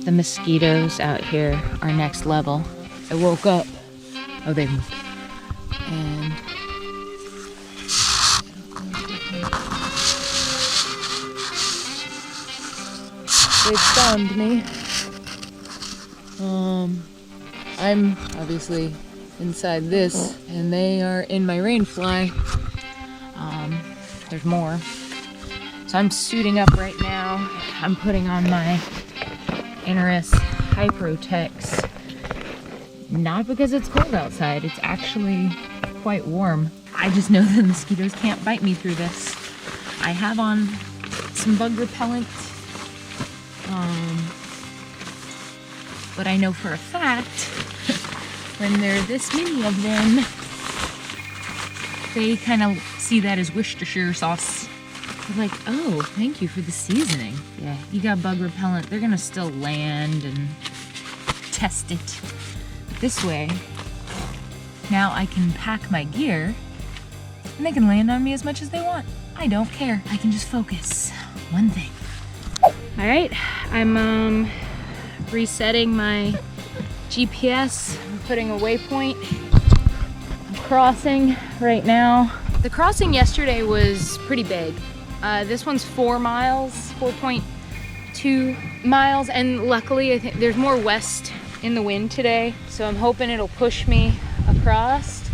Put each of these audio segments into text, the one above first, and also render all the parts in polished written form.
The mosquitoes out here are next level. I woke up. Oh, they moved. And they found me. I'm obviously inside this, and they are in my rain fly. There's more. So I'm suiting up right now. I'm putting on my Interis Hyprotex. Not because it's cold outside, it's actually quite warm. I just know the mosquitoes can't bite me through this. I have on some bug repellent, but I know for a fact when there are this many of them, they kind of see that as Worcestershire sauce. They're like, oh, thank you for the seasoning. Yeah, you got bug repellent. They're gonna still land and test it. This way, now I can pack my gear and they can land on me as much as they want. I don't care. I can just focus. One thing. All right, I'm resetting my GPS. I'm putting a waypoint. I'm crossing right now. The crossing yesterday was pretty big. This one's 4 miles, 4.2 miles, and luckily I think there's more west in the wind today, so I'm hoping it'll push me across.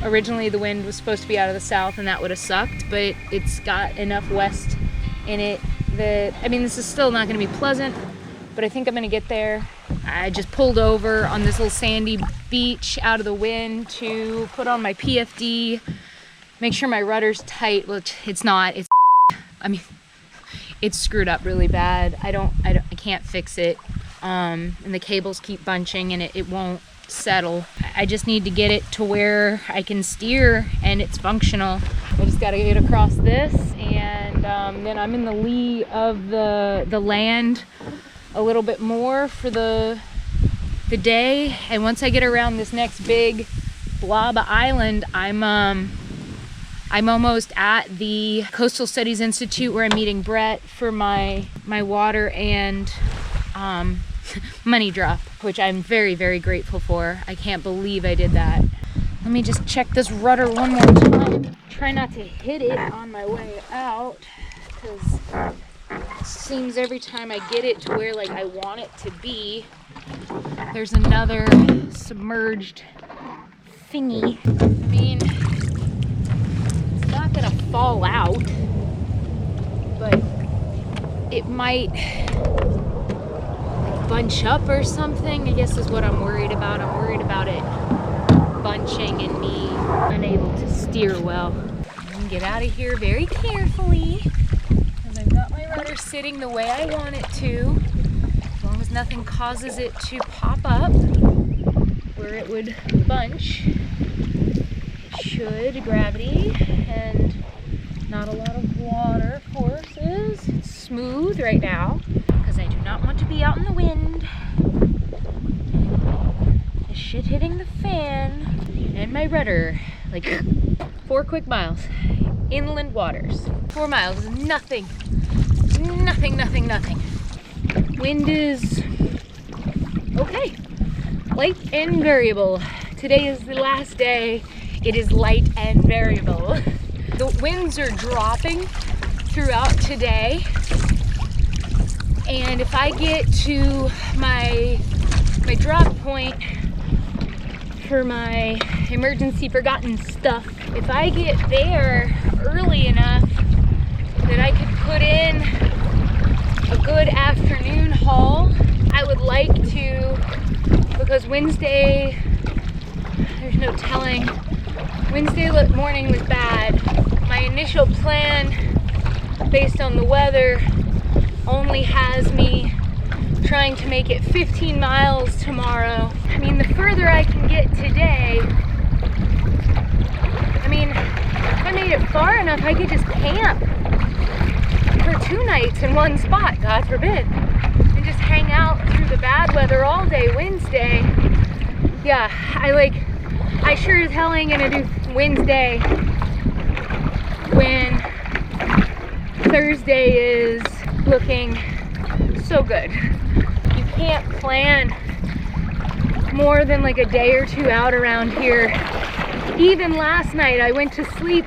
Originally the wind was supposed to be out of the south and that would have sucked, but it's got enough west in it that, I mean, this is still not gonna be pleasant, but I think I'm gonna get there. I just pulled over on this little sandy beach out of the wind to put on my PFD, make sure my rudder's tight, which it's not, I mean, it's screwed up really bad. I can't fix it. And the cables keep bunching and it won't settle. I just need to get it to where I can steer and it's functional. I just gotta get across this, and then I'm in the lee of the land a little bit more for the day. And once I get around this next big blob of island, I'm almost at the Coastal Studies Institute where I'm meeting Brett for my water and money drop, which I'm very, very grateful for. I can't believe I did that. Let me just check this rudder one more time. Try not to hit it on my way out, because it seems every time I get it to where like I want it to be, there's another submerged thingy. I mean, it's not gonna fall out, but it might bunch up or something, I guess is what I'm worried about. I'm worried about it bunching and me unable to steer well. I'm gonna get out of here very carefully, because I've got my rudder sitting the way I want it to, as long as nothing causes it to pop up where it would bunch. It should. Gravity and not a lot of water forces. It's smooth right now, because I do not want to be out in the wind. The shit hitting the fan and my rudder. Like 4 quick miles. Inland waters. 4 miles is nothing. Nothing, nothing, nothing. Wind is okay. Light and variable. Today is the last day. It is light and variable. The winds are dropping throughout today. And if I get to my drop point for my emergency forgotten stuff, if I get there early enough that I could put in a good afternoon haul, I would like to, because Wednesday, there's no telling, Wednesday morning was bad. My initial plan, based on the weather, only has me trying to make it 15 miles tomorrow. I mean, the further I can get today, I mean, if I made it far enough, I could just camp for 2 nights in one spot, God forbid, and just hang out through the bad weather all day Wednesday. Yeah, I sure as hell ain't gonna do Wednesday when Thursday is looking so good. You can't plan more than like a day or two out around here. Even last night I went to sleep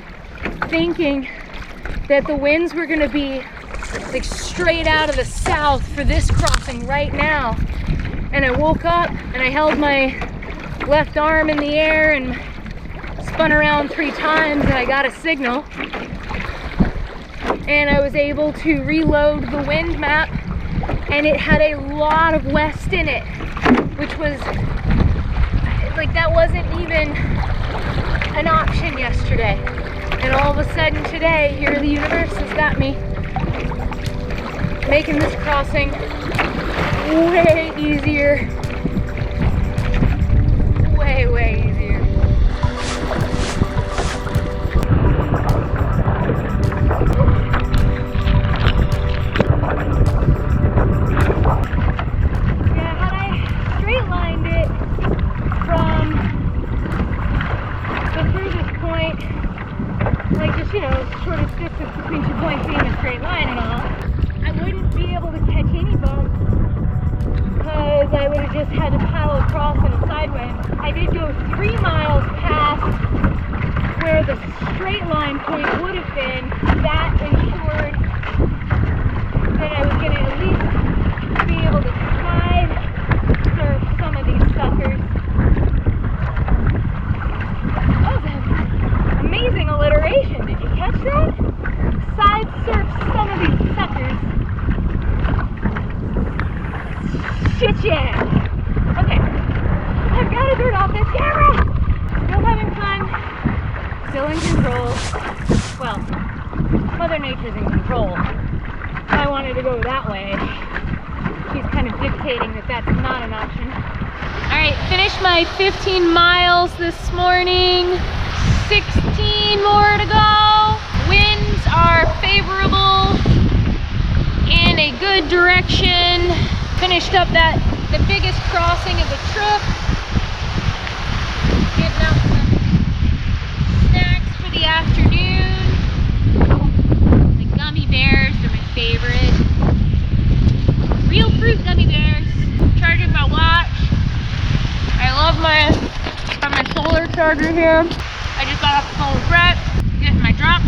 thinking that the winds were gonna be like straight out of the south for this crossing right now. And I woke up and I held my left arm in the air and spun around 3 times and I got a signal. And I was able to reload the wind map and it had a lot of west in it, which was like, that wasn't even an option yesterday. And all of a sudden today, here the universe has got me making this crossing way easier. Way easier. Yeah, had I straight lined it from the furthest point, like just, you know, shortest distance between 2 points being a straight line and all, I wouldn't be able to catch any bumps because I would have just had to paddle across in a side wind. I did go 3 miles past where the straight line point would have been. That ensured that I was going to at least be able to side surf some of these suckers. That was an amazing alliteration. Did you catch that? Side surf some of these suckers. Shit, yeah. Okay, I've got to turn off this camera. Still having fun. Still in control. Well, Mother Nature's in control. If I wanted to go that way, she's kind of dictating that that's not an option. All right, finished my 15 miles this morning. 16 more to go. Winds are favorable in a good direction. Finished up the biggest crossing of the trip. Getting out some snacks for the afternoon. The gummy bears are my favorite. Real fruit gummy bears. Charging my watch. I love my solar charger here. I just got off the phone with Brett, getting my drop,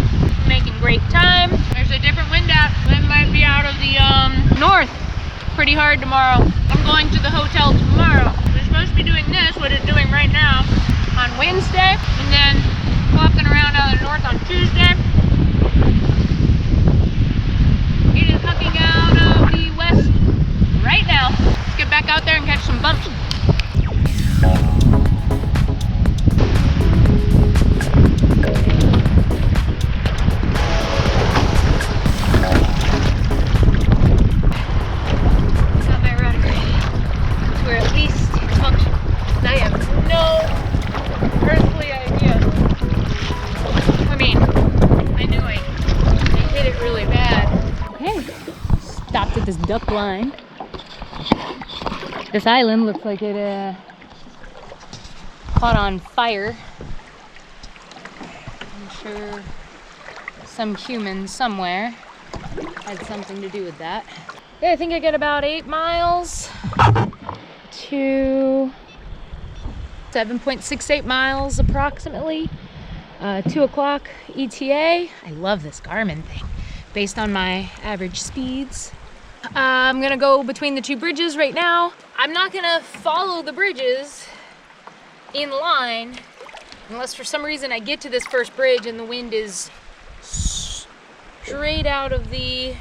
making great time. There's a different wind out. Wind might be out of the north. Pretty hard tomorrow. I'm going to the hotel tomorrow. We're supposed to be doing this, what it's doing right now, on Wednesday, and then walking around out of the north on Tuesday. It is hucking out of the west right now. Let's get back out there and catch some bumps. Stopped at this duck line. This island looks like it caught on fire. I'm sure some human somewhere had something to do with that. Yeah, I think I get about 8 miles to 7.68 miles approximately. 2 o'clock ETA. I love this Garmin thing based on my average speeds. I'm gonna go between the 2 bridges right now. I'm not gonna follow the bridges in line unless for some reason I get to this first bridge and the wind is straight out of the,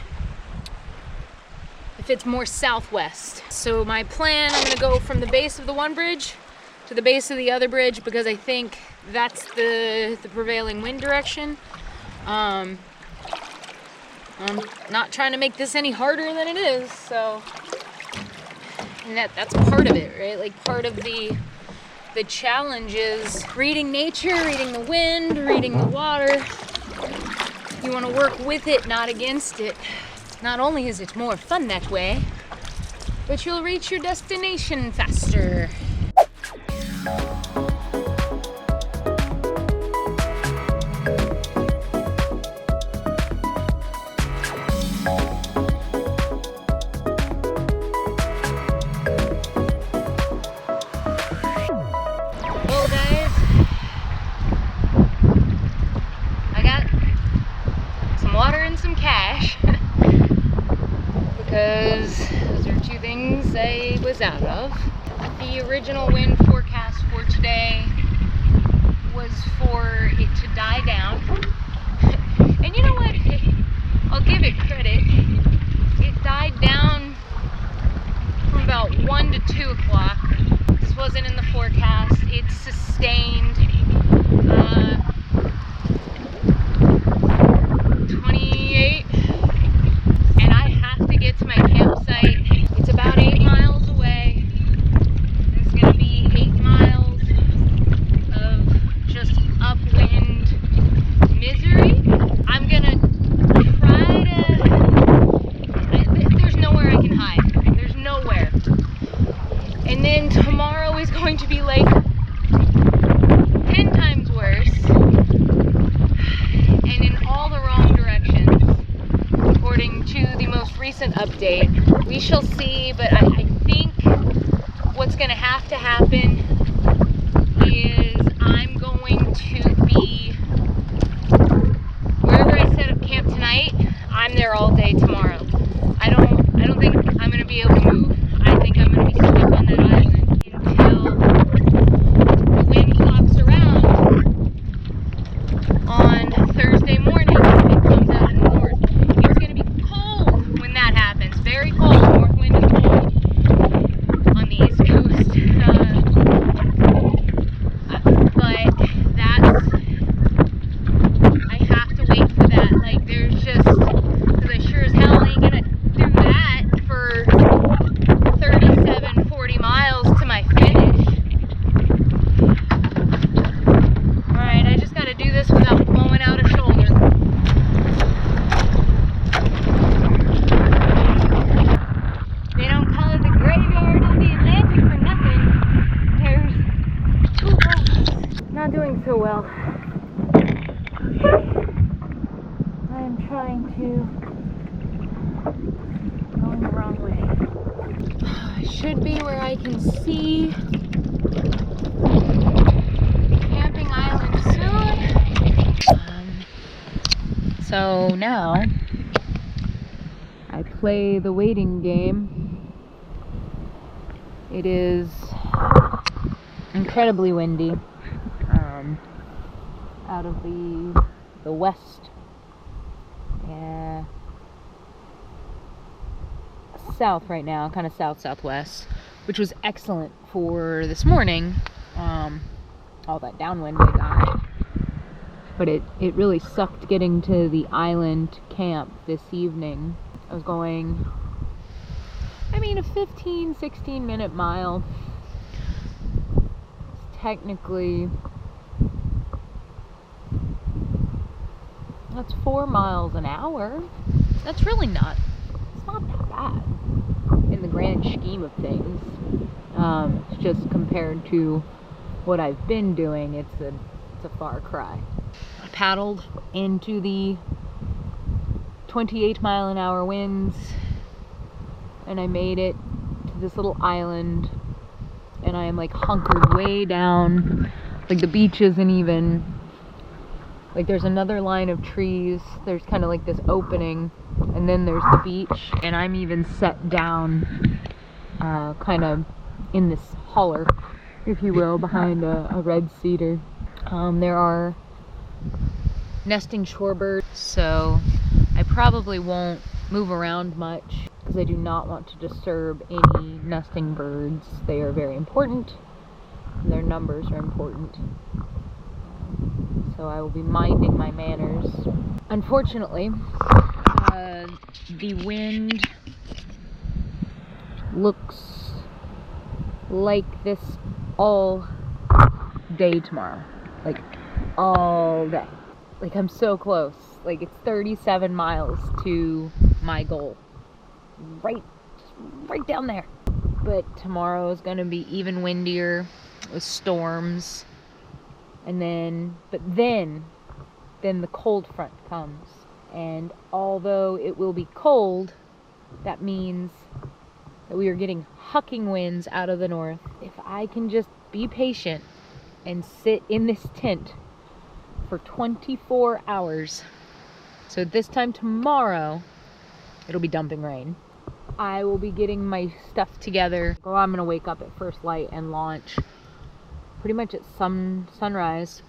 if it's more southwest. So my plan, I'm gonna go from the base of the one bridge to the base of the other bridge because I think that's the prevailing wind direction. I'm not trying to make this any harder than it is, so and that's part of it, right? Like part of the challenge is reading nature, reading the wind, reading the water. You want to work with it, not against it. Not only is it more fun that way, but you'll reach your destination faster. out of. The original wind forecast for today was for it to die down. And you know what? I'll give it credit. It died down from about 1 to 2 o'clock. This wasn't in the forecast. It sustained 28. And I have to get to my campsite. It's about 8 miles away. It's going to be 8 miles of just upwind misery. I'm going to try to... There's nowhere I can hide. There's nowhere. And then tomorrow is going to be like 10 times worse. And in all the wrong directions. According to the most recent update. We shall see, but I think what's going to happen is I'm going to be wherever I set up camp tonight. I'm there all day tomorrow. I don't think I'm going to be able to move. I think I'm going to be stuck on that island until the wind blocks around on Thursday morning. It comes out in the north. It's going to be cold when that happens. Very cold. North wind is cold on the East Coast. But that's... I have to wait for that. Like, there's just... Because I sure as hell ain't going to do that for 37, 40 miles to my finish. Alright, I just got to do this without blowing out a shoulder. They don't call it the graveyard of the Atlantic for nothing. There's 2 boats. Not doing so well. I am trying to go the wrong way. I should be where I can see camping island soon. So now I play the waiting game. It is incredibly windy out of the west. Yeah. South right now, kind of southwest, which was excellent for this morning. All that downwind we got, but it really sucked getting to the island camp this evening. I was going, I mean, a 15-16 minute mile. It's technically, that's 4 miles an hour. That's really not, it's not that bad in the grand scheme of things. It's just compared to what I've been doing, it's a far cry. I paddled into the 28 mile an hour winds and I made it to this little island, and I am like hunkered way down. Like the beach isn't even, like there's another line of trees, there's kind of like this opening, and then there's the beach, and I'm even set down kind of in this holler, if you will, behind a red cedar. There are nesting shorebirds, so I probably won't move around much because I do not want to disturb any nesting birds. They are very important. Their numbers are important. So I will be minding my manners. Unfortunately, the wind looks like this all day tomorrow. Like, all day. Like, I'm so close. Like, it's 37 miles to my goal. Right down there. But tomorrow is going to be even windier with storms. And then the cold front comes. And although it will be cold, that means that we are getting hucking winds out of the north. If I can just be patient and sit in this tent for 24 hours. So this time tomorrow, it'll be dumping rain. I will be getting my stuff together. Oh, I'm gonna wake up at first light and launch pretty much at sunrise,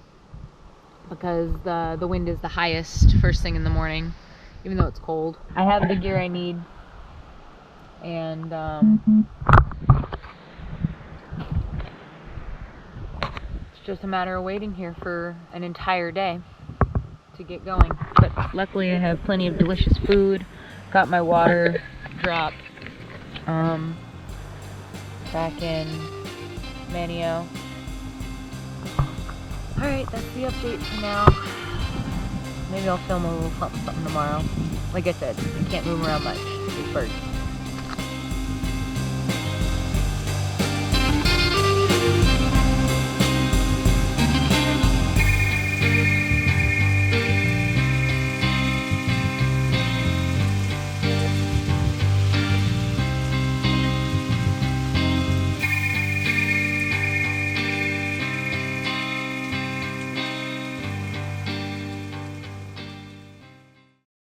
because the wind is the highest first thing in the morning, even though it's cold. I have the gear I need, and it's just a matter of waiting here for an entire day to get going. But luckily I have plenty of delicious food. Got my water drop back in Manio. Alright, that's the update for now. Maybe I'll film a little something tomorrow. Like I said, you can't move around much. Big birds.